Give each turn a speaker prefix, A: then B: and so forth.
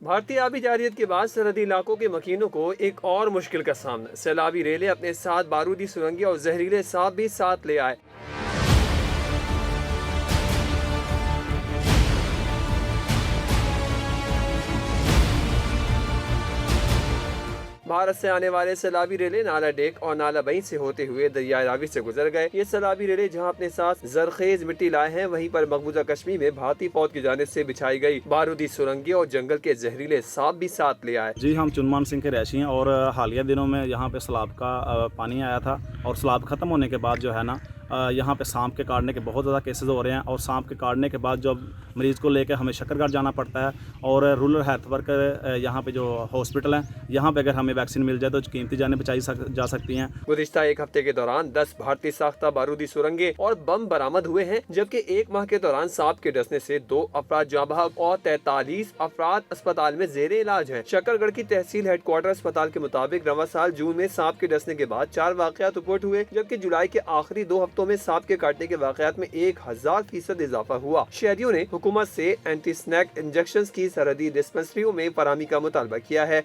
A: भारतीय आबी जारियत के बाद सरहदी इलाकों के मकीनों को एक और मुश्किल का सामना। सैलाबी रेलें अपने साथ बारूदी सुरंगें और जहरीले सांप भी साथ ले आए। भारत से आने वाले सैलाबी रेले नाला डेक और नाला बई से होते हुए दरिया रावी से गुजर गए। ये सैलाबी रेले जहां अपने साथ जरखेज मिट्टी लाए हैं, वहीं पर मकबूजा कश्मीर में भारतीय फौज की जानिब से बिछाई गई बारूदी सुरंगें और जंगल के जहरीले सांप भी साथ ले आए।
B: जी, हम चुनमान सिंह के रहशी हैं और हालिया दिनों में यहाँ पे सैलाब का पानी आया था और सैलाब खत्म होने के बाद जो है ना यहाँ पे सांप के काटने के बहुत ज़्यादा केसेस हो रहे हैं और सांप के काटने के बाद जब मरीज़ को लेकर हमें शकरगढ़ जाना पड़ता है और रूरल हेल्थ वर्कर यहाँ पे जो हॉस्पिटल है, यहाँ पे अगर हमें वैक्सीन मिल जाए तो कीमती जानें बचाई जा सकती हैं।
A: गुज़िश्ता एक हफ्ते के दौरान 10 भारतीय साख्ता बारूदी सुरंगें और बम बरामद हुए हैं, जबकि एक माह के दौरान सांप के डसने से 2 अफराद जाँ बहक और 43 अफराद अस्पताल में जेरे इलाज है। शकरगढ़ की तहसील हेडक्वार्टर अस्पताल के मुताबिक रवां साल जून में सांप के डसने के बाद 4 वाक़यात रिपोर्ट हुए, जबकि जुलाई के आखिरी 2 हफ्तों में सांप के काटने के वाक़यात में 1000% इजाफा हुआ। शहरियों ने हुकूमत से एंटी स्नैक इंजेक्शन की सरहदी डिस्पेंसरियों में फराहमी का मुतालबा किया है।